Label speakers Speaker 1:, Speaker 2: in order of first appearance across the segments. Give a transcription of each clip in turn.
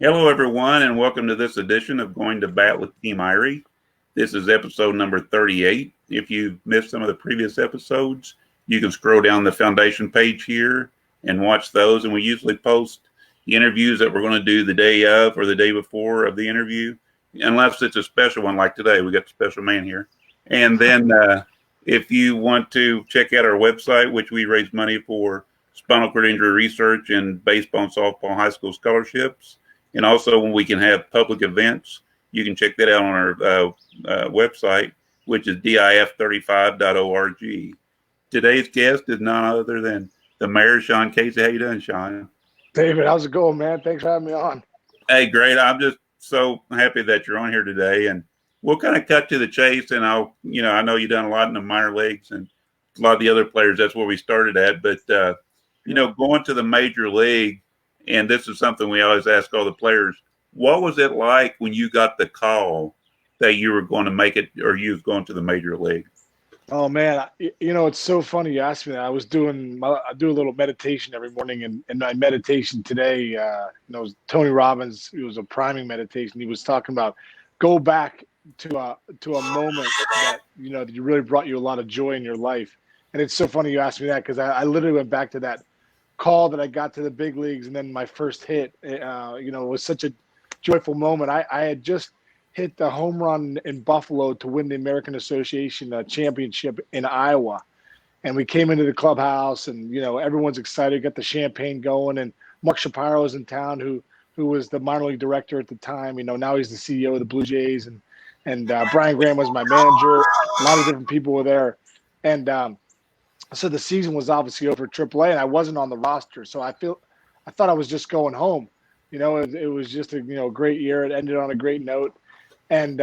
Speaker 1: Hello, everyone, and welcome to this edition of Going to Bat with Team Irie. This is episode number 38. If you missed some of the previous episodes, you can scroll down the foundation page here and watch those. And we usually post the interviews that we're going to do the day of or the day before of the interview, unless it's a special one like today. We got the special man here. And then if you want to check out our website, which we raise money for spinal cord injury research and baseball and softball high school scholarships. And also, when we can have public events, you can check that out on our website, which is dif35.org. Today's guest is none other than the mayor, Sean Casey. How you doing, Sean?
Speaker 2: David, how's it going, man? Thanks for having me on.
Speaker 1: Hey, great. I'm just so happy that you're on here today. And we'll kind of cut to the chase. And I know you've done a lot in the minor leagues and a lot of the other players. That's where we started at. But, going to the major league, and this is something we always ask all the players, what was it like when you got the call that you were going to make it or you was going to the major league?
Speaker 2: Oh, man. It's so funny you asked me that. I do a little meditation every morning, and my meditation today, was Tony Robbins. It was a priming meditation. He was talking about go back to a moment that, that really brought you a lot of joy in your life. And it's so funny you asked me that because I literally went back to that call that I got to the big leagues, and then my first hit, it was such a joyful moment. I had just hit the home run in Buffalo to win the American Association championship in Iowa. And we came into the clubhouse and, everyone's excited, got the champagne going. And Mark Shapiro's in town, who was the minor league director at the time. Now he's the CEO of the Blue Jays. And Brian Graham was my manager. A lot of different people were there. And so the season was obviously over at AAA, and I wasn't on the roster. So I thought I was just going home. It was just a great year. It ended on a great note. And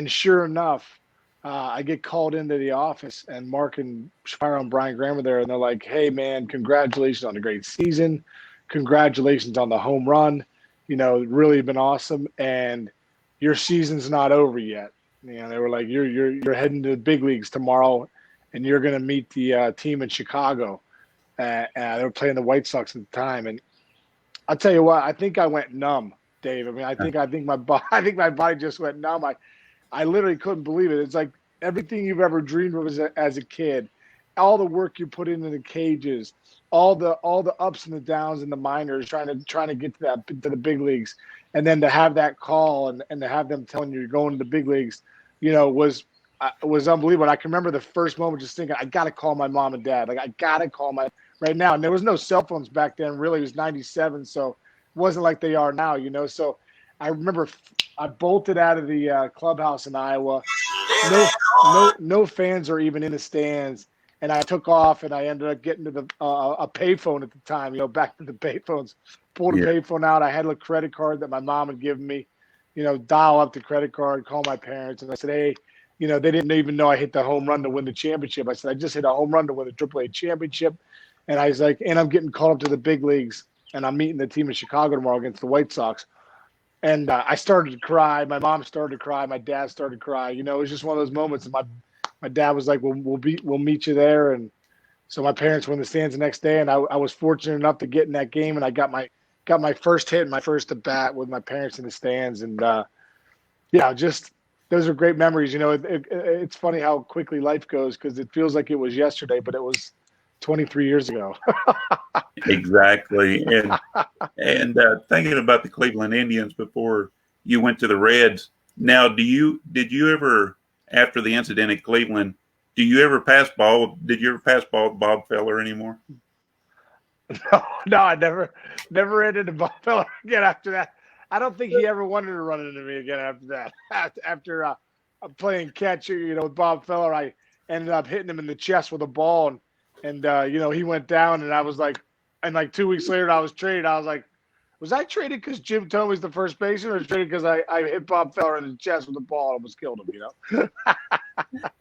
Speaker 2: sure enough, I get called into the office, and Mark and Shapiro and Brian Graham are there, and they're like, "Hey, man, congratulations on a great season. Congratulations on the home run. Really been awesome. And your season's not over yet." They were like, "You're heading to the big leagues tomorrow, and you're going to meet the team in Chicago." They were playing the White Sox at the time, and I'll tell you what, I think I went numb, Dave. I mean, I think my body just went numb. I literally couldn't believe it. It's like everything you've ever dreamed of as a kid, all the work you put into the cages, all the ups and the downs in the minors, trying to get to the big leagues, and then to have that call and to have them telling you you're going to the big leagues, was unbelievable. And I can remember the first moment just thinking, I got to call my mom and dad. Like, I got to call right now. And there was no cell phones back then, really. It was 97, so it wasn't like they are now, So I remember I bolted out of the clubhouse in Iowa. No fans are even in the stands. And I took off, and I ended up getting to a payphone at the time, back to the payphones. Pulled a payphone out. I had a credit card that my mom had given me, dial up the credit card, call my parents. And I said, hey, they didn't even know I hit the home run to win the championship. I said, I just hit a home run to win the AAA championship. And I was like, and I'm getting called up to the big leagues, and I'm meeting the team in Chicago tomorrow against the White Sox. And I started to cry. My mom started to cry. My dad started to cry. It was just one of those moments. And my dad was like, we'll meet you there. And so my parents were in the stands the next day, and I was fortunate enough to get in that game, and I got my first hit, my first at bat with my parents in the stands. And just those are great memories. It's funny how quickly life goes because it feels like it was yesterday, but it was 23 years ago.
Speaker 1: Exactly. And thinking about the Cleveland Indians before you went to the Reds. Now, did you ever, after the incident at Cleveland, did you ever pass ball with Bob Feller anymore?
Speaker 2: No, I never ended Bob Feller again after that. I don't think he ever wanted to run into me again after that. After playing catch, with Bob Feller, I ended up hitting him in the chest with a ball, and he went down, and I was like, and like 2 weeks later, I was traded. I was like, was I traded because Jim Thome was the first baseman, or traded because I hit Bob Feller in the chest with the ball and almost killed him?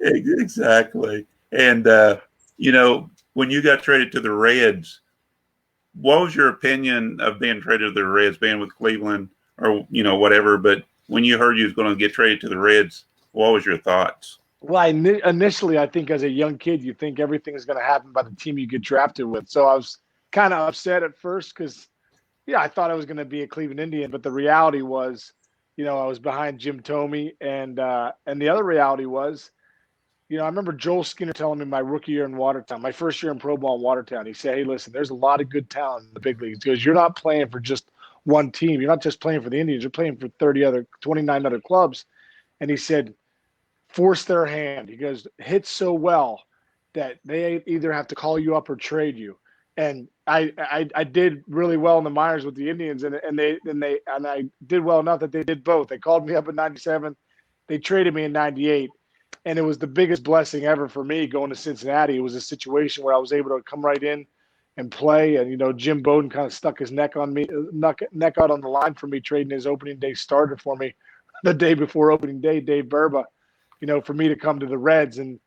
Speaker 1: Exactly. And when you got traded to the Reds, what was your opinion of being traded to the Reds, being with Cleveland or whatever? But when you heard you was going to get traded to the Reds, what was your thoughts?
Speaker 2: Well, initially, I think as a young kid, you think everything is going to happen by the team you get drafted with. So I was kind of upset at first because yeah, I thought I was going to be a Cleveland Indian, but the reality was, I was behind Jim Thome, and the other reality was, I remember Joel Skinner telling me my rookie year in Watertown, my first year in pro ball in Watertown. He said, "Hey, listen, there's a lot of good talent in the big leagues because you're not playing for just one team. You're not just playing for the Indians. You're playing for 29 other clubs." And he said, "Force their hand." He goes, "Hit so well that they either have to call you up or trade you." And I did really well in the minors with the Indians, and I did well enough that they did both. They called me up in '97, they traded me in '98, and it was the biggest blessing ever for me going to Cincinnati. It was a situation where I was able to come right in and play, and Jim Bowden kind of stuck his neck out on the line for me, trading his opening day starter for me the day before opening day, Dave Burba, for me to come to the Reds. And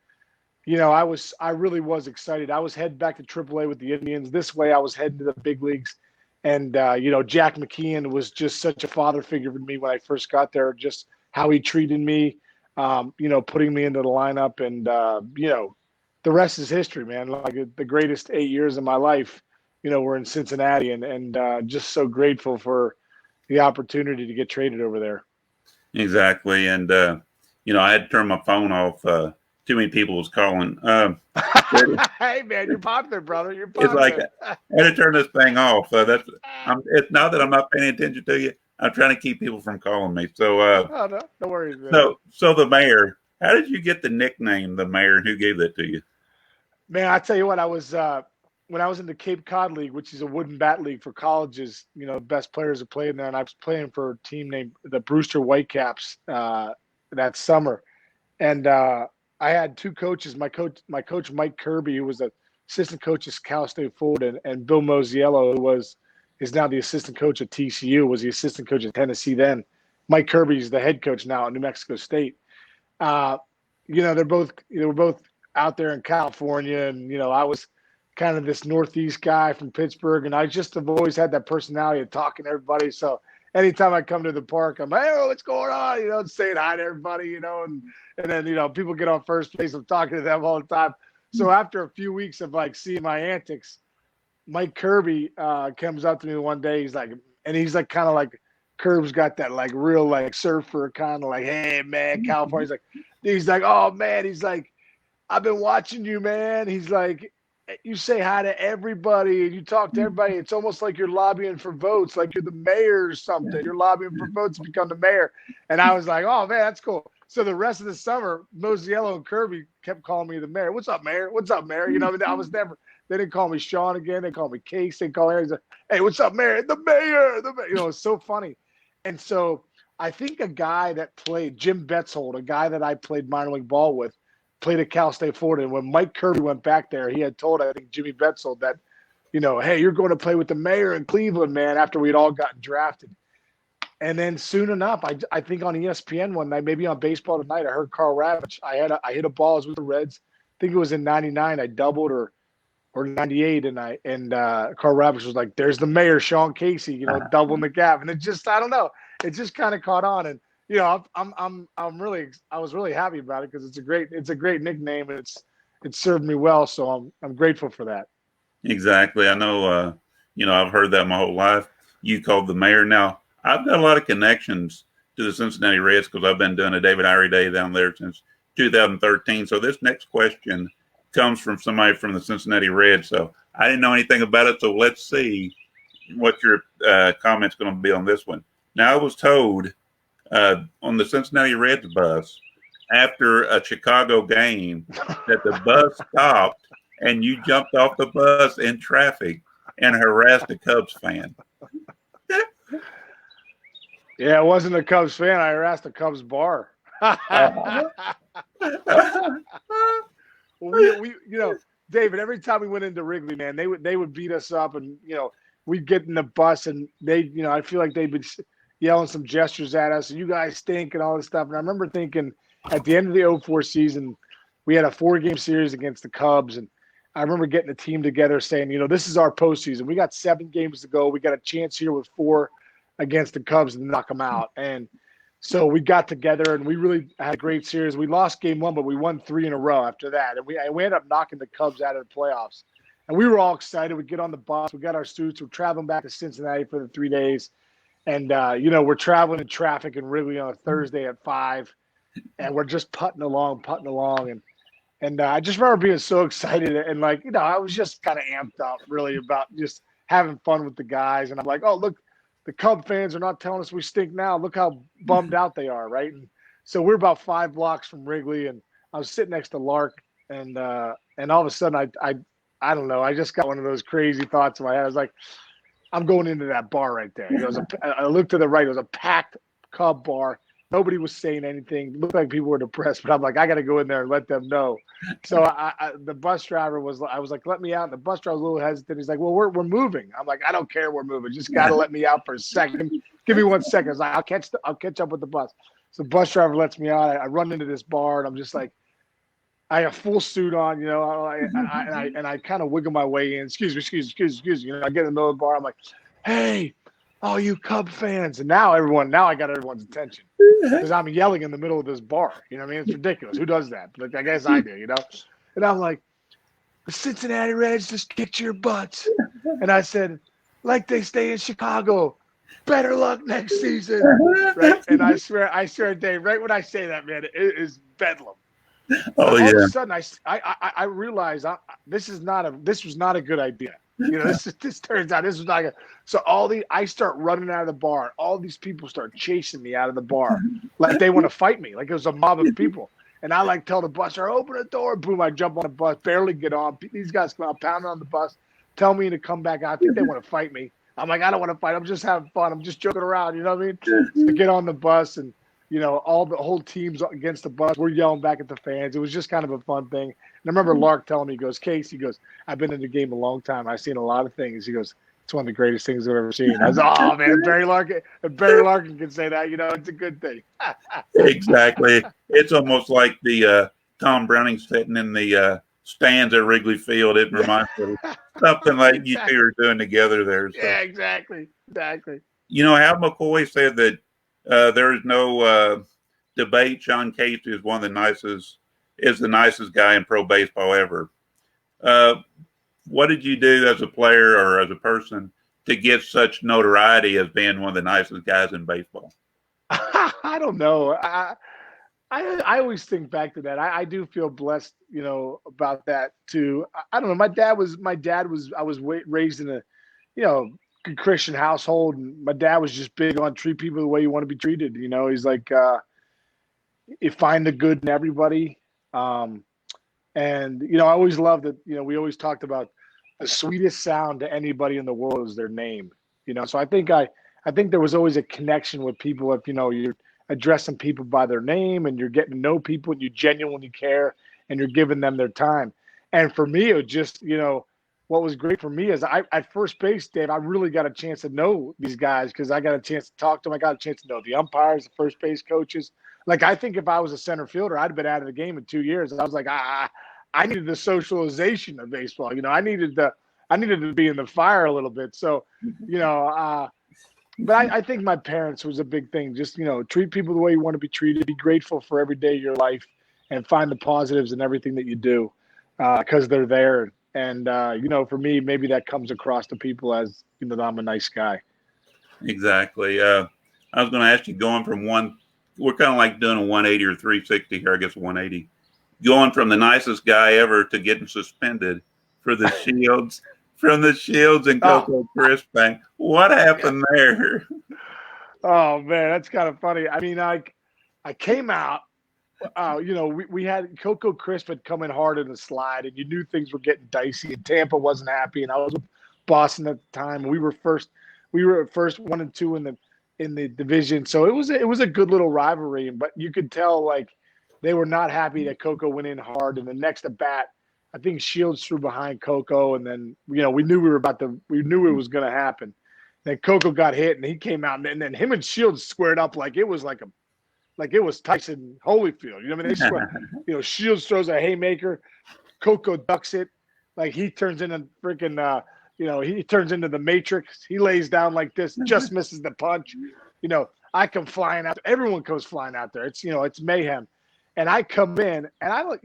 Speaker 2: I really was excited. I was heading back to AAA with the Indians. This way, I was heading to the big leagues. And, Jack McKeon was just such a father figure for me when I first got there, just how he treated me, putting me into the lineup. And, the rest is history, man. Like the greatest 8 years of my life, were in Cincinnati, and just so grateful for the opportunity to get traded over there.
Speaker 1: Exactly. And, I had to turn my phone off. Too many people was calling.
Speaker 2: Hey, man, you're popular, brother. You're
Speaker 1: It's
Speaker 2: popular.
Speaker 1: like I had to turn this thing off. It's not that I'm not paying attention to you. I'm trying to keep people from calling me. So,
Speaker 2: Oh, no worries, man.
Speaker 1: so the mayor. How did you get the nickname, the mayor? Who gave that to you?
Speaker 2: Man, I tell you what, I was when I was in the Cape Cod League, which is a wooden bat league for colleges. Best players have played in there, and I was playing for a team named the Brewster Whitecaps that summer. And I had two coaches. My coach Mike Kirby, who was the assistant coach at Cal State Fulton, and Bill Mosiello, who is now the assistant coach at TCU, was the assistant coach at Tennessee then. Mike Kirby is the head coach now at New Mexico State. They were both out there in California, and I was kind of this Northeast guy from Pittsburgh, and I just have always had that personality of talking to everybody. So anytime I come to the park, I'm like, "Hey, what's going on?" Saying hi to everybody, and then people get on first base. I'm talking to them all the time. So after a few weeks of like seeing my antics, Mike Kirby comes up to me one day. He's like kind of like Curb's got that like real like surfer kind of like, "Hey man, California." He's like, "Oh man," he's like, "I've been watching you, man." He's like, "You say hi to everybody and you talk to everybody. It's almost like you're lobbying for votes, like you're the mayor or something. You're lobbying for votes to become the mayor." And I was like, "Oh man, that's cool." So the rest of the summer, Mosiello and Kirby kept calling me the mayor. "What's up, mayor? What's up, mayor?" I was never. They didn't call me Sean again. They called me Case. They call Aaron. "Hey, what's up, mayor? The mayor. The mayor." It's so funny. And so I think a guy that played Jim Betzold, a guy that I played minor league ball with, played at Cal State Fulton. And when Mike Kirby went back there, he had told, I think, Jimmy Betzold that, "Hey, you're going to play with the mayor in Cleveland, man," after we'd all gotten drafted. And then soon enough, I think on ESPN one night, maybe on Baseball Tonight, I heard Carl Ravitch. I hit a ball. I was with the Reds. I think it was in '99. I doubled or '98, and Carl Ravitch was like, "There's the mayor, Sean Casey, doubling the gap." And it just, I don't know, it just kind of caught on. And I was really happy about it because it's a great nickname, and it served me well. So I'm grateful for that.
Speaker 1: Exactly. I know. I've heard that my whole life. You called the mayor. Now I've got a lot of connections to the Cincinnati Reds because I've been doing a David Irie Day down there since 2013. So this next question comes from somebody from the Cincinnati Reds. So I didn't know anything about it. So let's see what your comment's going to be on this one. Now, I was told on the Cincinnati Reds bus after a Chicago game that the bus stopped and you jumped off the bus in traffic and harassed a Cubs fan.
Speaker 2: Yeah, it wasn't a Cubs fan. I harassed a Cubs bar. we David, every time we went into Wrigley, man, they would beat us up, and we'd get in the bus, and they, I feel like they'd be yelling some gestures at us, and "You guys stink," and all this stuff. And I remember thinking at the end of the '04 season, we had a 4-game series against the Cubs, and I remember getting the team together saying, "This is our postseason. We got 7 games to go. We got a chance here with 4 against the Cubs to knock them out." And so we got together, and we really had a great series. We lost game 1, but we won 3 in a row after that. And we ended up knocking the Cubs out of the playoffs. And we were all excited. We get on the bus. We got our suits. We're traveling back to Cincinnati for the 3 days. And, we're traveling in traffic in Wrigley on a Thursday at 5. And we're just putting along. And I just remember being so excited. And, I was just kind of amped up, really, about just having fun with the guys. And I'm like, oh, look, the Cub fans are not telling us we stink now. Look how bummed out they are, right? And so we're about 5 blocks from Wrigley, and I was sitting next to Lark, and all of a sudden I don't know, I just got one of those crazy thoughts in my head. I was like, I'm going into that bar right there. I looked to the right. It was a packed Cub bar. Nobody was saying anything. It looked like people were depressed, but I'm like, I got to go in there and let them know. So the bus driver I was like, let me out. And the bus driver was a little hesitant. He's like, well, we're moving. I'm like, I don't care. We're moving. Just got to let me out for a second. Give me 1 second. I was like, I'll catch up with the bus. So the bus driver lets me out. I run into this bar, and I'm just like, I have full suit on, and I kind of wiggle my way in. Excuse me. I get in the middle of the bar. I'm like, hey, all you Cub fans. And now I got everyone's attention because I'm yelling in the middle of this bar. You know what I mean? It's ridiculous. Who does that? But I guess I do, And I'm like, the Cincinnati Reds just kicked your butts. And I said, like they stay in Chicago. Better luck next season. Right? And I swear, Dave, right when I say that, man, it is bedlam.
Speaker 1: Oh,
Speaker 2: all
Speaker 1: yeah.
Speaker 2: of a sudden, I realized this was not a good idea. This turns out this was not good. So I start running out of the bar. All these people start chasing me out of the bar, like they want to fight me, like it was a mob of people. And I tell the bus driver, open the door. Boom! I jump on the bus, barely get on. These guys come out pounding on the bus, tell me to come back out. I think they want to fight me. I'm like, I don't want to fight. I'm just having fun. I'm just joking around. You know what I mean? So get on the bus and. All the whole team's against the bus. We're yelling back at the fans. It was just kind of a fun thing. And I remember Lark telling me, he goes, Case, he goes, I've been in the game a long time. I've seen a lot of things. He goes, it's one of the greatest things I've ever seen. I was, oh, man, Barry Larkin can say that, it's a good thing.
Speaker 1: Exactly. It's almost like the Tom Browning sitting in the stands at Wrigley Field. It reminds me of something like you two are doing together there. So.
Speaker 2: Yeah, exactly.
Speaker 1: Hal McCoy said that there is no debate. Sean Casey is the nicest guy in pro baseball ever. What did you do as a player or as a person to get such notoriety as being one of the nicest guys in baseball?
Speaker 2: I don't know. I always think back to that. I do feel blessed, about that too. I don't know. I was raised in a, good Christian household, and my dad was just big on treat people the way you want to be treated. He's like, you find the good in everybody. And I always loved that. We always talked about the sweetest sound to anybody in the world is their name. So I think there was always a connection with people. If you're addressing people by their name and you're getting to know people and you genuinely care and you're giving them their time. And for me, it was just what was great for me is at first base, Dave, I really got a chance to know these guys because I got a chance to talk to them. I got a chance to know the umpires, the first base coaches. Like, I think if I was a center fielder, I'd have been out of the game in 2 years. And I was like, I needed the socialization of baseball. I needed to be in the fire a little bit. So, but I think my parents was a big thing. Just, treat people the way you want to be treated. Be grateful for every day of your life and find the positives in everything that you do because they're there. And, for me, maybe that comes across to people as, that I'm a nice guy.
Speaker 1: Exactly. I was going to ask you, going from we're kind of like doing a 180 or 360 here, I guess 180. Going from the nicest guy ever to getting suspended for the Shields, from the Shields and Coco Crisp thing. What happened there?
Speaker 2: Oh, man, that's kind of funny. I mean, I came out. We had Coco Crisp had come in hard in the slide, and you knew things were getting dicey. And Tampa wasn't happy, and I was with Boston at the time. We were first 1 and 2 in the division, so it was a good little rivalry. But you could tell like they were not happy that Coco went in hard. And the next at bat, I think Shields threw behind Coco, and then we knew we knew it was going to happen. Then Coco got hit, and he came out, and then him and Shields squared up like it was it was Tyson Holyfield. I mean, they swear, Shields throws a haymaker, Coco ducks it, like he turns into freaking, he turns into the Matrix. He lays down like this, just misses the punch. I come flying out. Everyone comes flying out there. It's, it's mayhem. And I come in, and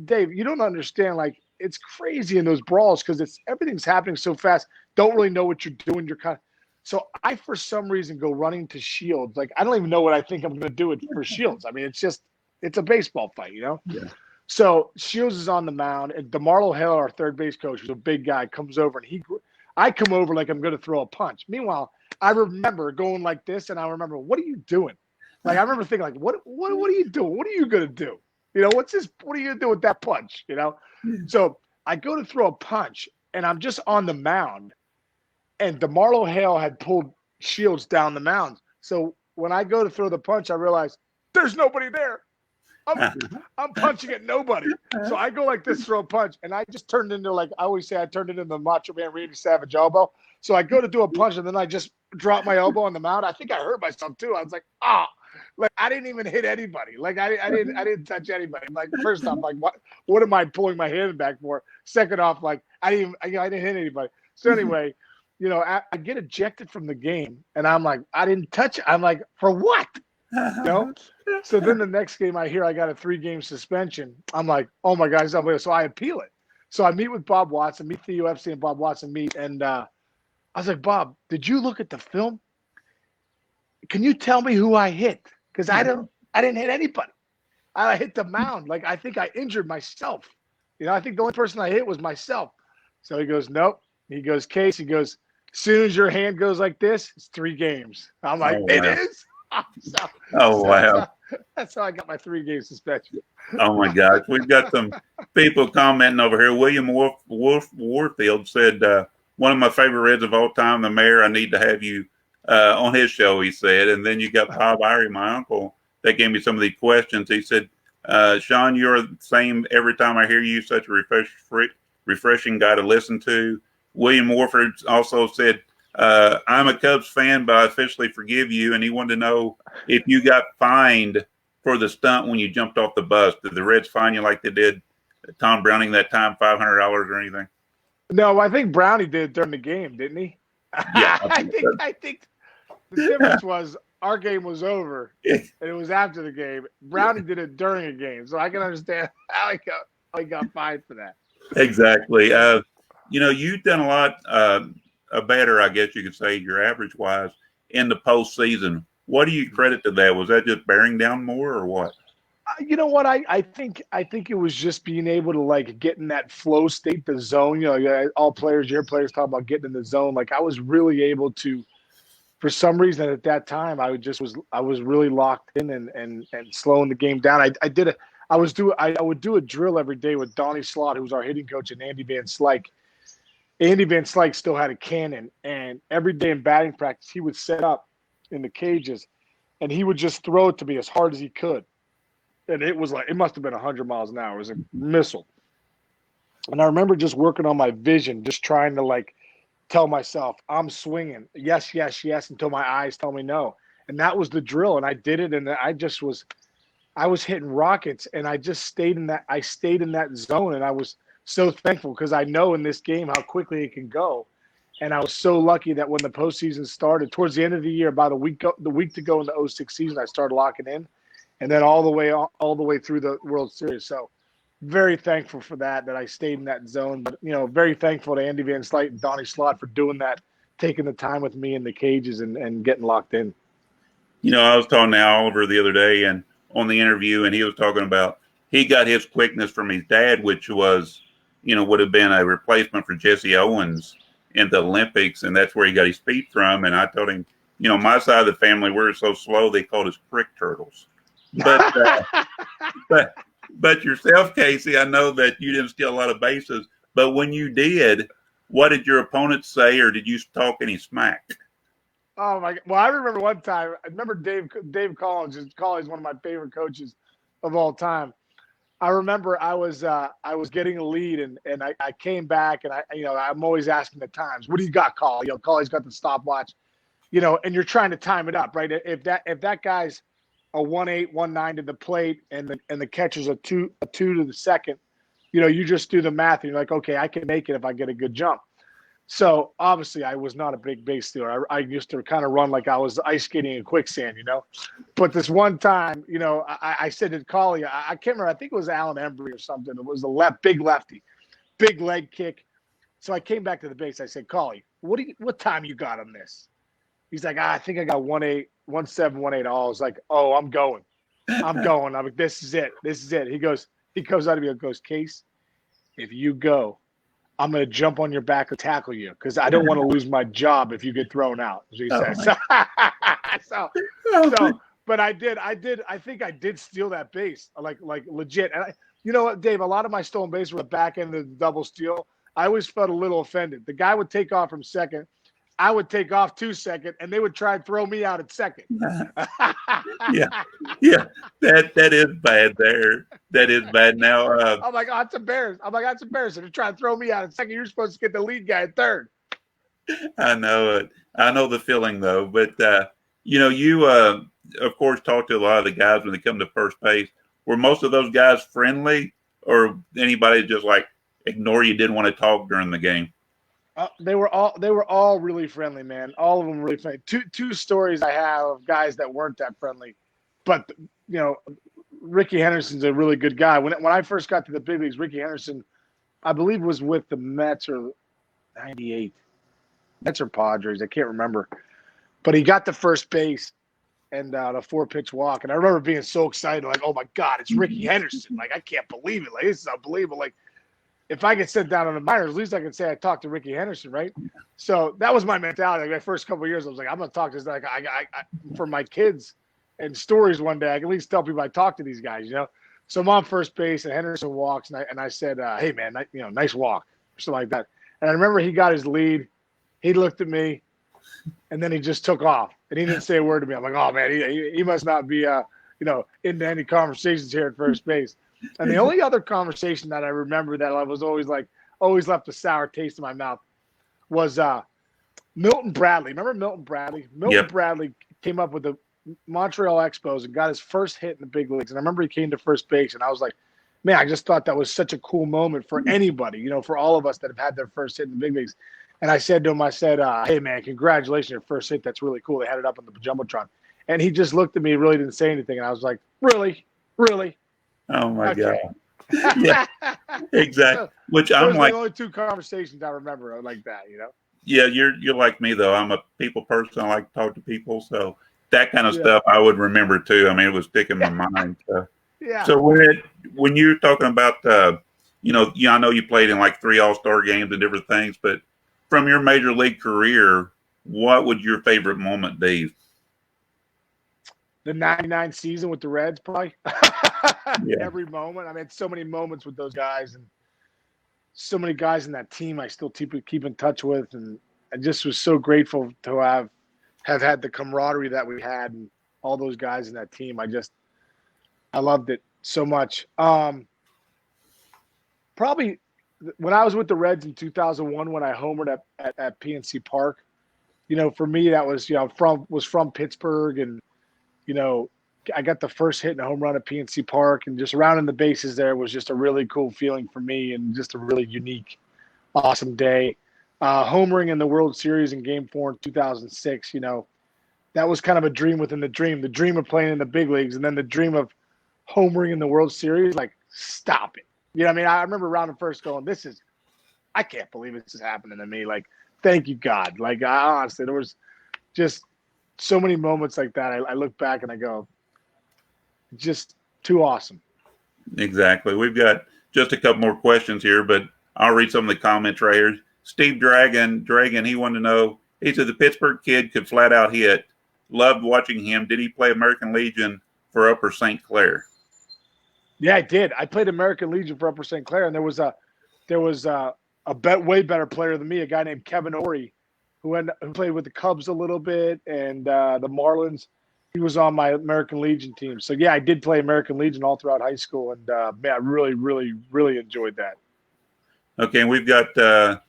Speaker 2: Dave, you don't understand. Like, it's crazy in those brawls because everything's happening so fast. Don't really know what you're doing. You're kind of so I for some reason go running to Shields. Like I don't even know what I think I'm going to do it for Shields. I mean, it's a baseball fight, you know.
Speaker 1: Yeah.
Speaker 2: So Shields is on the mound, and DeMarlo Hale, our third base coach, who's a big guy, comes over, and I come over like I'm going to throw a punch. Meanwhile, I remember going like this, and I remember, what are you doing? Like I remember thinking, like, what are you doing? What are you going to do? You know, what's this? What are you going to do with that punch? You know, so I go to throw a punch, and I'm just on the mound, and DeMarlo Hale had pulled Shields down the mound. So when I go to throw the punch, I realize there's nobody there. I'm punching at nobody. So I go like this, throw a punch, and I just turned into, like I always say, I turned it into the Macho Man Randy Savage elbow. So I go to do a punch, and then I just drop my elbow on the mound. I think I hurt myself too. I was like, like I didn't even hit anybody. Like I didn't touch anybody. Like first off, like what am I pulling my hand back for? Second off, like I didn't hit anybody. So anyway, you know, I get ejected from the game, and I'm like, I didn't touch it. I'm like, for what? You know? So then the next game I hear I got a 3-game suspension. I'm like, oh my God, so I appeal it. So I meet with Bob Watson, meet the UFC and Bob Watson meet. And I was like, Bob, did you look at the film? Can you tell me who I hit? Because I didn't hit anybody. I hit the mound. Like I think I injured myself. You know, I think the only person I hit was myself. So he goes, nope. He goes, Case, he goes, as soon as your hand goes like this, it's 3 games. I'm like, It is?
Speaker 1: Wow.
Speaker 2: That's how I got my 3-game suspension.
Speaker 1: Oh my gosh. We've got some people commenting over here. William Warfield said, one of my favorite Reds of all time, the mayor, I need to have you on his show, he said. And then you got Bob Irie, my uncle, that gave me some of the questions. He said, Sean, you're the same every time I hear you, such a refreshing guy to listen to. William Warford also said, I'm a Cubs fan, but I officially forgive you. And he wanted to know if you got fined for the stunt when you jumped off the bus. Did the Reds fine you like they did Tom Browning that time, $500 or anything?
Speaker 2: No, I think Brownie did during the game, didn't he?
Speaker 1: Yeah,
Speaker 2: I think the difference was our game was over and it was after the game. Brownie did it during a game, so I can understand how he got fined for that.
Speaker 1: Exactly. You know, you've done a lot better, I guess you could say, your average wise in the postseason. What do you credit to that? Was that just bearing down more or what?
Speaker 2: You know what? I think it was just being able to like get in that flow state, the zone. You know, all players, your players talk about getting in the zone. Like I was really able to, for some reason at that time, I was really locked in and slowing the game down. I would do a drill every day with Donnie Slott, who was our hitting coach, and Andy Van Slyke. Andy Van Slyke still had a cannon, and every day in batting practice, he would set up in the cages, and he would just throw it to me as hard as he could. And it was like, it must have been 100 miles an hour. It was a missile. And I remember just working on my vision, just trying to like tell myself, I'm swinging. Yes, yes, yes, until my eyes tell me no. And that was the drill. And I did it. And I was hitting rockets, and I just stayed in that zone. And I was so thankful because I know in this game how quickly it can go. And I was so lucky that when the postseason started, towards the end of the year, about the week to go in the 06 season, I started locking in, and then all the way through the World Series. So very thankful for that I stayed in that zone. But, you know, very thankful to Andy Van Slyke and Donnie Slott for doing that, taking the time with me in the cages and getting locked in.
Speaker 1: You know, I was talking to Oliver the other day and on the interview, and he was talking about he got his quickness from his dad, which was, you know, would have been a replacement for Jesse Owens in the Olympics, and that's where he got his speed from. And I told him, you know, my side of the family, we're so slow, they called us crick turtles. But but yourself, Casey, I know that you didn't steal a lot of bases, but when you did, what did your opponents say, or did you talk any smack?
Speaker 2: Oh my! Well, I remember one time. I remember Dave Collins. Collins, one of my favorite coaches of all time. I remember I was getting a lead, and I came back, and I'm always asking the times. What do you got, Call? You know, Call's got the stopwatch, you know, and you're trying to time it up, right? If that guy's a 1.8, 1.9 to the plate, and the catcher's a two to the second, you know, you just do the math, and you're like, okay, I can make it if I get a good jump. So obviously, I was not a big base stealer. I used to kind of run like I was ice skating in quicksand, you know. But this one time, you know, I said to Collie, I can't remember. I think it was Alan Embry or something. It was a big lefty, big leg kick. So I came back to the base. I said, Collie, what time you got on this? He's like, I think I got 1.8, 1.7, 1.8. I was like, oh, I'm going. I'm like, this is it. This is it. He goes out of me and goes, Case, if you go, I'm going to jump on your back and tackle you because I don't want to lose my job if you get thrown out. He says. But I think I did steal that base, like legit. And you know what, Dave? A lot of my stolen bases were the back end of the double steal. I always felt a little offended. The guy would take off from second. I would take off 2 second, and they would try and throw me out at second.
Speaker 1: yeah, that is bad there. That is bad now.
Speaker 2: I'm like, that's embarrassing. That's embarrassing. They're trying to throw me out at second. You're supposed to get the lead guy at third.
Speaker 1: I know it. I know the feeling, though. But, you, of course, talk to a lot of the guys when they come to first base. Were most of those guys friendly, or anybody just like ignore you, didn't want to talk during the game?
Speaker 2: They were all really friendly, man. All of them really friendly. Two stories I have of guys that weren't that friendly, but Ricky Henderson's a really good guy. When I first got to the big leagues, Ricky Henderson, I believe, was with the Mets or '98, Mets or Padres, I can't remember, but he got to first base and the 4-pitch walk, and I remember being so excited, like, oh my God, it's Ricky Henderson! Like, I can't believe it! Like, this is unbelievable! Like, if I get sent down on the minors, at least I can say I talked to Ricky Henderson, right? So that was my mentality. Like my first couple of years, I was like, I'm gonna talk to this. Like I for my kids and stories one day, I can at least tell people I talked to these guys, So I'm on first base, and Henderson walks, and I said, "Hey man, nice walk," or something like that. And I remember he got his lead. He looked at me, and then he just took off, and he didn't say a word to me. I'm like, "Oh man, he must not be into any conversations here at first base." And the only other conversation that I remember that I was always left a sour taste in my mouth was Milton Bradley. Remember Milton Bradley? Milton Bradley came up with the Montreal Expos and got his first hit in the big leagues. And I remember he came to first base, and I was like, man, I just thought that was such a cool moment for anybody, for all of us that have had their first hit in the big leagues. And I said to him, hey, man, congratulations on your first hit. That's really cool. They had it up on the Jumbotron. And he just looked at me, really didn't say anything. And I was like, really? Really?
Speaker 1: Oh my God! Yeah, exactly. Which I'm like,
Speaker 2: only 2 conversations I remember like that.
Speaker 1: Yeah, you're like me though. I'm a people person. I like to talk to people, so that kind of stuff I would remember too. I mean, it was sticking in my mind.
Speaker 2: Yeah.
Speaker 1: So when you're talking about, I know you played in like 3 All-Star games and different things, but from your major league career, what would your favorite moment be?
Speaker 2: The '99 season with the Reds, probably.
Speaker 1: Yeah.
Speaker 2: Every moment. I mean, so many moments with those guys, and so many guys in that team I still keep in touch with, and I just was so grateful to have had the camaraderie that we had, and all those guys in that team. I loved it so much. Probably when I was with the Reds in 2001, when I homered at PNC Park, for me that was from Pittsburgh, and I got the first hit and a home run at PNC Park, and just rounding the bases there was just a really cool feeling for me, and just a really unique, awesome day. Homering in the World Series in Game 4 in 2006, that was kind of a dream within the dream of playing in the big leagues, and then the dream of homering in the World Series. Like, stop it. I mean, I remember rounding first going, I can't believe this is happening to me. Like, thank you, God. Like, honestly, there was just so many moments like that. I look back and I go, just too awesome.
Speaker 1: Exactly. We've got just a couple more questions here, but I'll read some of the comments right here. Steve Dragon, he wanted to know, he said the Pittsburgh kid could flat out hit. Loved watching him. Did he play American Legion for Upper St. Clair?
Speaker 2: Yeah, I did. I played American Legion for Upper St. Clair, and there was a way better player than me, a guy named Kevin Ory, who played with the Cubs a little bit and the Marlins. He was on my American Legion team. So, yeah, I did play American Legion all throughout high school, and, man, I really, really, really enjoyed that.
Speaker 1: Okay, and we've got Greg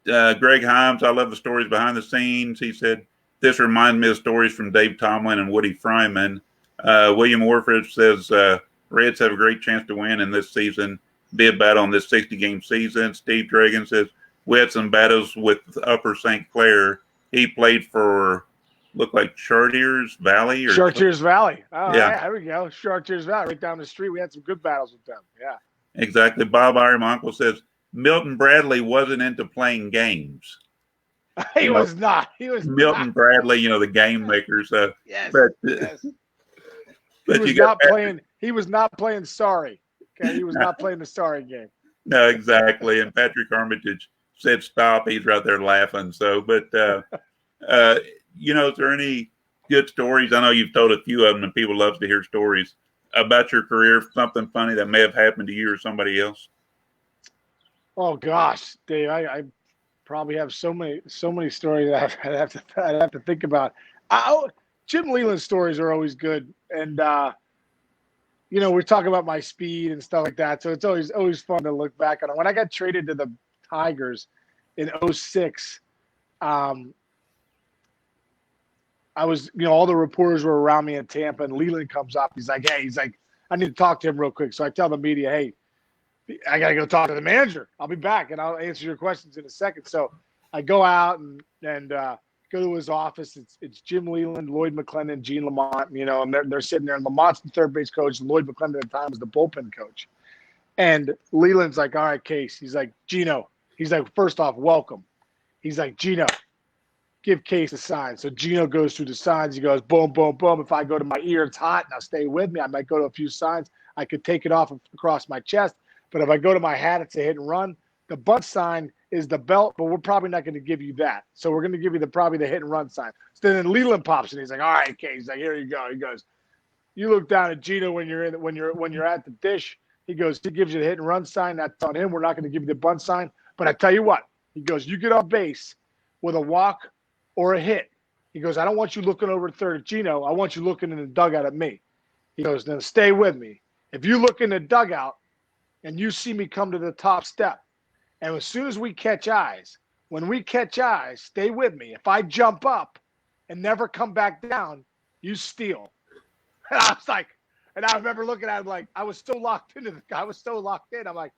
Speaker 1: Himes. I love the stories behind the scenes. He said, this reminds me of stories from Dave Tomlin and Woody Fryman. William Warford says, Reds have a great chance to win in this season. Be a battle on this 60-game season. Steve Dragon says, we had some battles with Upper St. Clair. He played for, looked like Chartiers Valley.
Speaker 2: Chartiers Valley. Oh,
Speaker 1: yeah,
Speaker 2: there we go. Chartiers Valley, right down the street. We had some good battles with them. Yeah.
Speaker 1: Exactly. Bob Ironmonkel says, Milton Bradley wasn't into playing games.
Speaker 2: He was not. He was
Speaker 1: Milton
Speaker 2: not.
Speaker 1: Bradley, the game maker. So,
Speaker 2: Yes.
Speaker 1: but
Speaker 2: Yes.
Speaker 1: but
Speaker 2: He was
Speaker 1: you got
Speaker 2: not playing. He was not playing sorry. Okay, he was not playing the sorry game.
Speaker 1: No, exactly. And Patrick Armitage said stop. He's right there laughing. So, but is there any good stories? I know you've told a few of them, and people love to hear stories about your career. Something funny that may have happened to you or somebody else.
Speaker 2: Oh gosh, Dave, I probably have so many stories that I'd have to think about. Jim Leland's stories are always good, and we're talking about my speed and stuff like that. So it's always fun to look back on it. When I got traded to the Tigers in 06, I was, all the reporters were around me in Tampa, and Leland comes up. He's like, I need to talk to him real quick. So I tell the media, hey, I got to go talk to the manager. I'll be back, and I'll answer your questions in a second. So I go out and go to his office. It's Jim Leland, Lloyd McClendon, Gene Lamont, and they're sitting there. And Lamont's the third base coach, and Lloyd McClendon at the time was the bullpen coach. And Leland's like, all right, Case. He's like, Gino. He's like, first off, welcome. He's like, Gino, give Case a sign. So Gino goes through the signs. He goes, boom, boom, boom. If I go to my ear, it's hot. Now stay with me. I might go to a few signs. I could take it off across my chest. But if I go to my hat, it's a hit and run. The bunt sign is the belt, but we're probably not going to give you that. So we're going to give you probably the hit and run sign. So then Leland pops in. He's like, all right, okay. He's like, here you go. He goes, you look down at Gino when you're at the dish. He goes, he gives you the hit and run sign. That's on him. We're not going to give you the bunt sign. But I tell you what, he goes, you get on base with a walk or a hit. He goes, I don't want you looking over at third at Gino. I want you looking in the dugout at me. He goes, then stay with me. If you look in the dugout and you see me come to the top step, and as soon as we catch eyes, when we catch eyes, stay with me. If I jump up and never come back down, you steal. And I was like, and I remember looking at him like, I was so locked into the guy. I was so locked in. I'm like,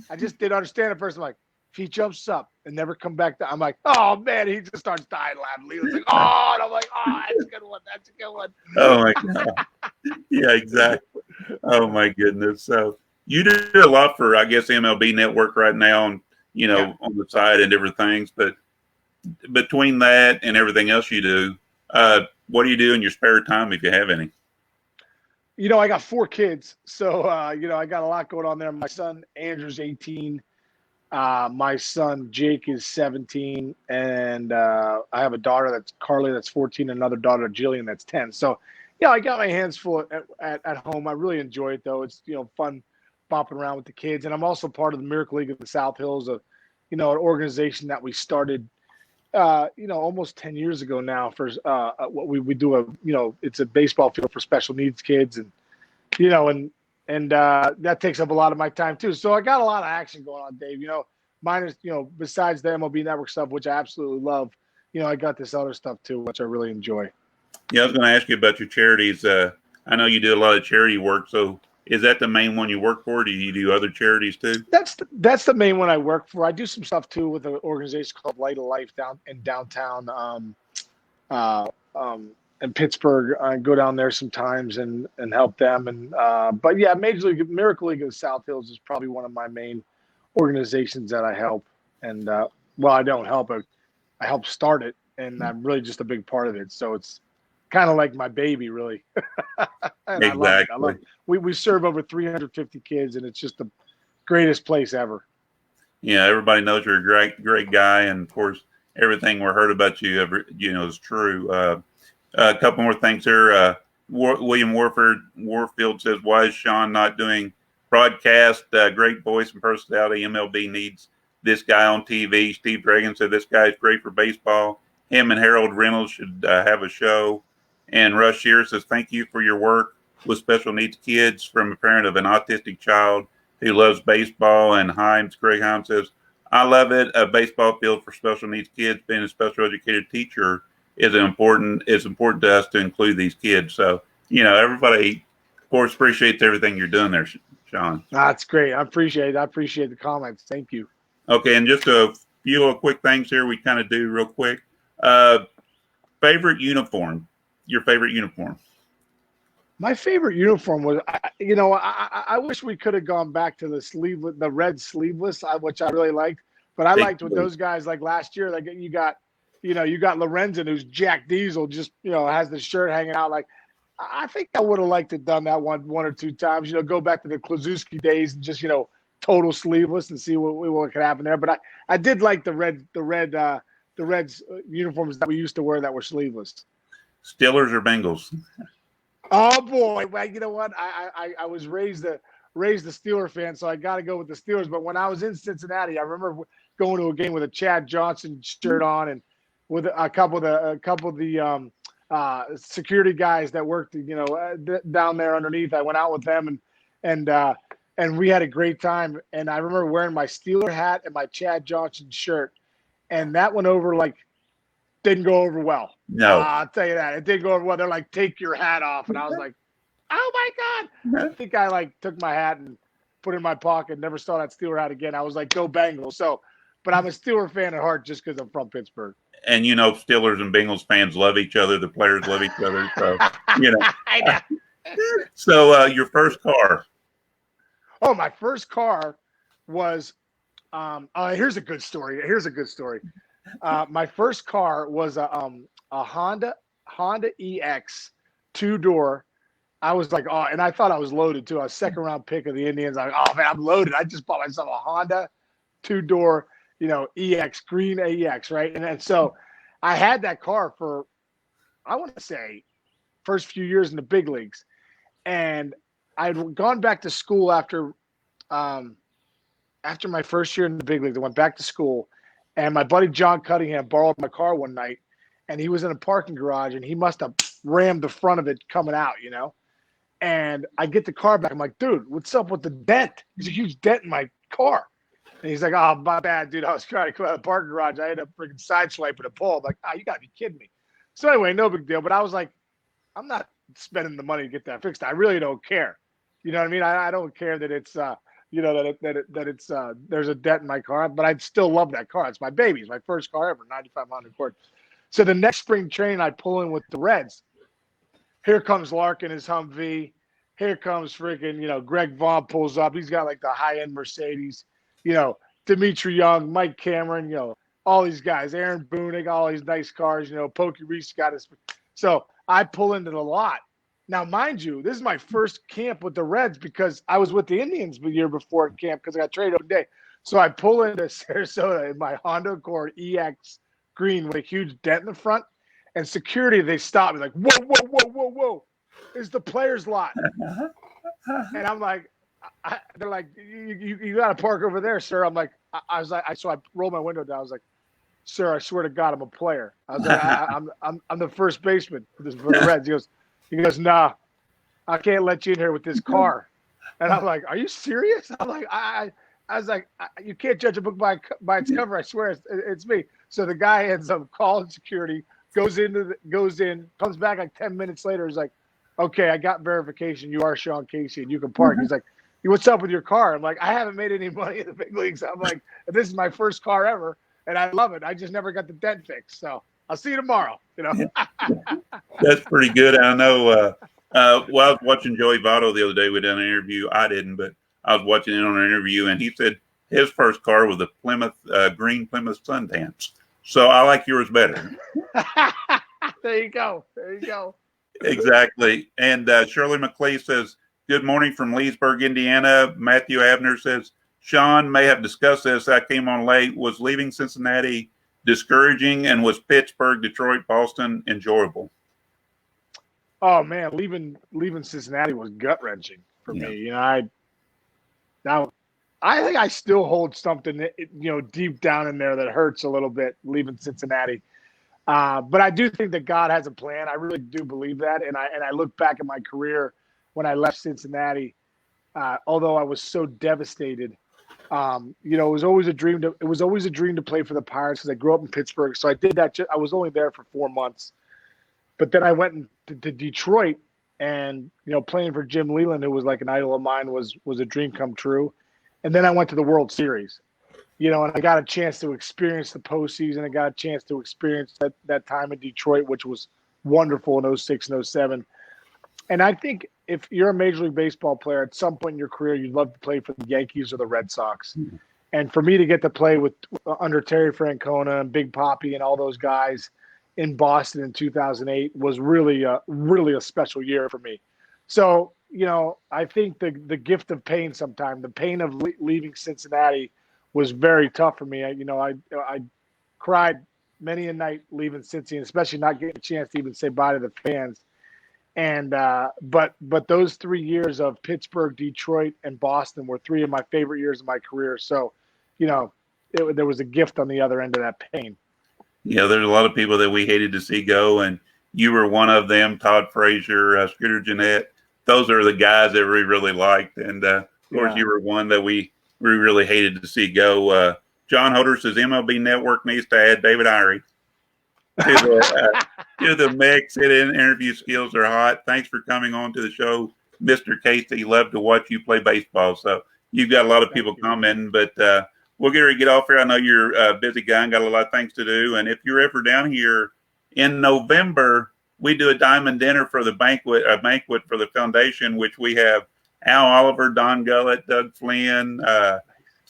Speaker 2: I just didn't understand at first. I'm like, if he jumps up and never come back down, I'm like, oh man, he just starts dying laughing. He was like, oh, and I'm like, oh, that's a good one. That's a good one.
Speaker 1: Oh my God. Yeah, exactly. Oh my goodness. So you do a lot for, I guess, MLB Network right now, and on the side and different things. But between that and everything else you do, what do you do in your spare time if you have any?
Speaker 2: I got 4 kids, so I got a lot going on there. My son Andrew's 18. My son Jake is 17, and I have a daughter that's Carly that's 14, and another daughter Jillian that's 10. So, I got my hands full at home. I really enjoy it though. It's fun bopping around with the kids, and I'm also part of the Miracle League of the South Hills, an organization that we started, almost 10 years ago now. For what we do it's a baseball field for special needs kids, and that takes up a lot of my time too. So I got a lot of action going on, Dave. Mine is, besides the MLB Network stuff, which I absolutely love, I got this other stuff too, which I really enjoy.
Speaker 1: Yeah, I was going to ask you about your charities. I know you do a lot of charity work. So is that the main one you work for? Do you do other charities too?
Speaker 2: That's the main one I work for. I do some stuff too with an organization called Light of Life downtown in Pittsburgh. I go down there sometimes and help them. And but yeah, Miracle League of the South Hills is probably one of my main organizations that I help. And I don't help it. I help start it, and I'm really just a big part of it. So it's kind of like my baby, really. And
Speaker 1: exactly.
Speaker 2: I love it. We serve over 350 kids, and it's just the greatest place ever.
Speaker 1: Yeah, everybody knows you're a great guy, and of course, everything we heard about you, is true. A couple more things here. William Warfield says, "Why is Sean not doing broadcast? Great voice and personality. MLB needs this guy on TV." Steve Dragon said, "This guy's great for baseball. Him and Harold Reynolds should have a show." And Russ Shear says, "Thank you for your work with special needs kids from a parent of an autistic child who loves baseball." And Greg Himes says, "I love it. A baseball field for special needs kids. Being a special educated teacher is important. It's important to us to include these kids." So, everybody, of course, appreciates everything you're doing there, Sean.
Speaker 2: That's great. I appreciate the comments. Thank you.
Speaker 1: Okay, and just a few little quick things here we kind of do real quick. Favorite uniform? Your favorite uniform?
Speaker 2: My favorite uniform was, I wish we could have gone back to the red sleeveless, which I really liked. But I
Speaker 1: Big
Speaker 2: liked with
Speaker 1: blue.
Speaker 2: those guys like last year. Like you got Lorenzen, who's Jack Diesel, just has the shirt hanging out. Like I think I would have liked to done that one or two times. Go back to the Klazuski days and just total sleeveless and see what could happen there. But I did like the Reds uniforms that we used to wear that were sleeveless.
Speaker 1: Steelers or Bengals?
Speaker 2: Oh boy! Well, you know what? I was raised a Steeler fan, so I got to go with the Steelers. But when I was in Cincinnati, I remember going to a game with a Chad Johnson shirt on, and with a couple of the security guys that worked, down there underneath. I went out with them, and we had a great time. And I remember wearing my Steeler hat and my Chad Johnson shirt, and that went over like didn't go over well.
Speaker 1: No.
Speaker 2: I'll tell you that. It didn't go over well. They're like, take your hat off. And I was like, oh my God. I think I took my hat and put it in my pocket, never saw that Steeler hat again. I was like, go Bengals. So, but I'm a Steeler fan at heart just because I'm from Pittsburgh.
Speaker 1: And Steelers and Bengals fans love each other. The players love each other. So,
Speaker 2: I know.
Speaker 1: So your first car.
Speaker 2: Oh, my first car was, here's a good story. My first car was a Honda EX 2-door. I was like, oh, and I thought I was loaded too. I was second round pick of the Indians. I'm like, oh man, I'm loaded. I just bought myself a Honda 2-door, EX, green EX, right? And so I had that car for, I want to say, first few years in the big leagues. And I'd gone back to school after my first year in the big leagues. I went back to school. And my buddy John Cunningham borrowed my car one night, and he was in a parking garage, and he must have rammed the front of it coming out, And I get the car back. I'm like, dude, what's up with the dent? There's a huge dent in my car. And he's like, oh, my bad, dude. I was trying to come out of the parking garage. I ended up freaking sideswiping a pole. I'm like, you got to be kidding me. So anyway, no big deal. But I was like, I'm not spending the money to get that fixed. I really don't care. You know what I mean? I don't care that it's there's a dent in my car, but I still love that car. It's my baby. It's my first car ever, 9500 Accord. So the next spring training, I pull in with the Reds. Here comes Larkin, his Humvee. Here comes freaking, Greg Vaughn pulls up. He's got like the high-end Mercedes. Dimitri Young, Mike Cameron, all these guys. Aaron Boone, they got all these nice cars. Pokey Reese got his. So I pull into the lot. Now, mind you, this is my first camp with the Reds because I was with the Indians the year before at camp because I got traded every day. So I pull into Sarasota in my Honda Accord EX green with a huge dent in the front. And security, they stop me like, whoa, whoa, whoa, whoa, whoa. It's the players' lot. And I'm like, they're like, you got to park over there, sir. I'm like, so I rolled my window down. I was like, sir, I swear to God, I'm a player. I was like, I'm the first baseman for the Reds. He goes, nah, I can't let you in here with this car. And I'm like, are you serious? I'm like, I was like, you can't judge a book by its cover. I swear it's me. So the guy ends up calling security, goes in, comes back like 10 minutes later. He's like, okay, I got verification. You are Sean Casey and you can park. He's like, what's up with your car? I'm like, I haven't made any money in the big leagues. I'm like, this is my first car ever. And I love it. I just never got the dent fixed. So I'll see you tomorrow.
Speaker 1: That's pretty good. I know. I was watching Joey Votto the other day. We did an interview. I didn't, but I was watching it on an interview, and he said his first car was a green Plymouth Sundance. So I like yours better.
Speaker 2: There you go.
Speaker 1: Exactly. And Shirley McClee says, good morning from Leesburg, Indiana. Matthew Abner says, Sean may have discussed this. I came on late. Was leaving Cincinnati discouraging, and was Pittsburgh, Detroit, Boston enjoyable?
Speaker 2: Oh man, leaving Cincinnati was gut wrenching for me. I think I still hold something deep down in there that hurts a little bit leaving Cincinnati. But I do think that God has a plan. I really do believe that, and I look back at my career when I left Cincinnati. Although I was so devastated. It was always a dream to play for the Pirates because I grew up in Pittsburgh. So I did that. I was only there for 4 months, but then I went to Detroit, and playing for Jim Leland, who was like an idol of mine, was a dream come true. And then I went to the World Series, and I got a chance to experience the postseason. I got a chance to experience that time in Detroit, which was wonderful in 06 and 07. And I think if you're a Major League Baseball player, at some point in your career, you'd love to play for the Yankees or the Red Sox. And for me to get to play with under Terry Francona and Big Papi and all those guys in Boston in 2008 was really a special year for me. So, I think the gift of pain sometimes, the pain of leaving Cincinnati was very tough for me. I cried many a night leaving Cincinnati, especially not getting a chance to even say bye to the fans. And but those 3 years of Pittsburgh, Detroit, and Boston were 3 of my favorite years of my career. So, there was a gift on the other end of that pain.
Speaker 1: Yeah, there's a lot of people that we hated to see go, and you were one of them. Todd Frazier, Scooter Gennett. Those are the guys that we really liked, and of course, you were one that we really hated to see go. John Holder says MLB Network needs to add David Irie to the mix. Interview skills are hot. Thanks for coming on to the show, Mr. Casey. Love to watch you play baseball. So you've got a lot of people commenting, but we'll get ready to get off here. I know you're a busy guy and got a lot of things to do. And if you're ever down here in November, we do a diamond dinner for the banquet for the foundation, which we have Al Oliver, Don Gullett, Doug Flynn,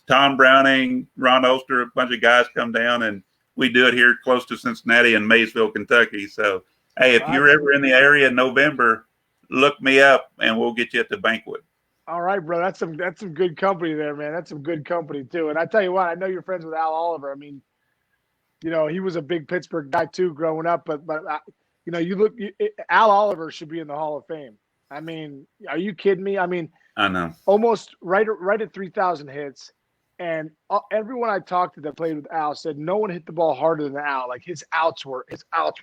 Speaker 1: Tom Browning, Ron Oster, a bunch of guys come down, and we do it here close to Cincinnati in Maysville, Kentucky. So, hey, if you're ever in the area in November, look me up, and we'll get you at the banquet.
Speaker 2: All right, bro. That's some good company there, man. That's some good company too. And I tell you what, I know you're friends with Al Oliver. I mean, he was a big Pittsburgh guy too growing up. But Al Oliver should be in the Hall of Fame. I mean, are you kidding me? I mean,
Speaker 1: I know.
Speaker 2: Almost right at 3,000 hits. And everyone I talked to that played with Al said no one hit the ball harder than Al. Like his outs were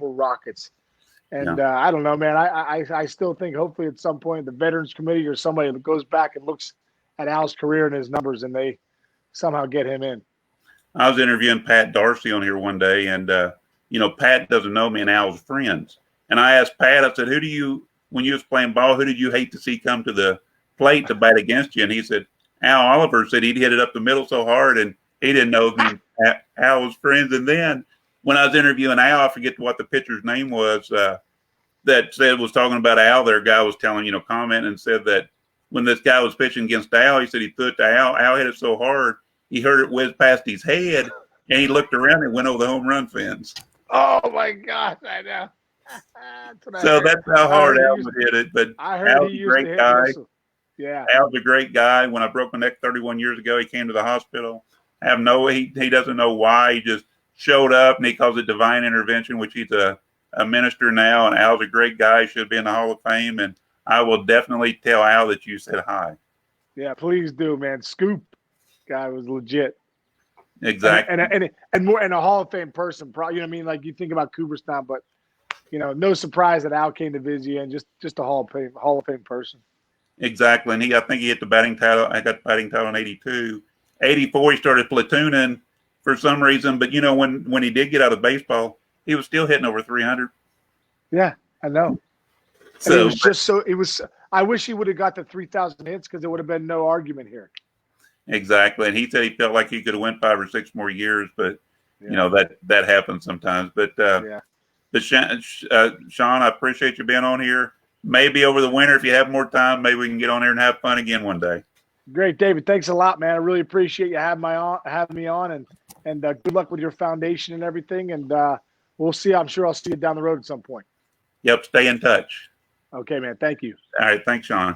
Speaker 2: rockets. And I don't know, man. I still think hopefully at some point the Veterans Committee or somebody that goes back and looks at Al's career and his numbers and they somehow get him in.
Speaker 1: I was interviewing Pat Darcy on here one day, and Pat doesn't know me and Al's friends. And I asked Pat, I said, when you was playing ball, who did you hate to see come to the plate to bat against you? And he said, Al Oliver. Said he'd hit it up the middle so hard, and he didn't know Al was friends. And then when I was interviewing Al, I forget what the pitcher's name was, was talking about Al. Their guy was telling, comment and said that when this guy was pitching against Al, he said he threw it to Al. Al hit it so hard, he heard it whiz past his head, and he looked around and went over the home run fence.
Speaker 2: Oh, my gosh, I know.
Speaker 1: That's how hard Al hit it. But Al's a great guy.
Speaker 2: Yeah,
Speaker 1: Al's a great guy. When I broke my neck 31 years ago, he came to the hospital. He doesn't know why. He just showed up, and he calls it divine intervention, which he's a minister now. And Al's a great guy. Should be in the Hall of Fame. And I will definitely tell Al that you said hi.
Speaker 2: Yeah, please do, man. Scoop guy was legit.
Speaker 1: Exactly.
Speaker 2: And a Hall of Fame person. Probably, like you think about Cooperstown, but no surprise that Al came to visit you and just a Hall of Fame person.
Speaker 1: Exactly. And I think he hit the batting title. I got the batting title in 82. 84, he started platooning for some reason. But, when he did get out of baseball, he was still hitting over 300.
Speaker 2: Yeah, I know. So I wish he would have got the 3,000 hits because there would have been no argument here.
Speaker 1: Exactly. And he said he felt like he could have went 5 or 6 more years, but, that happens sometimes. But Sean, I appreciate you being on here. Maybe over the winter, if you have more time, maybe we can get on here and have fun again one day.
Speaker 2: Great, David. Thanks a lot, man. I really appreciate you having me on, and good luck with your foundation and everything. And we'll see. I'm sure I'll see you down the road at some point.
Speaker 1: Yep. Stay in touch.
Speaker 2: Okay, man. Thank you.
Speaker 1: All right. Thanks, Sean.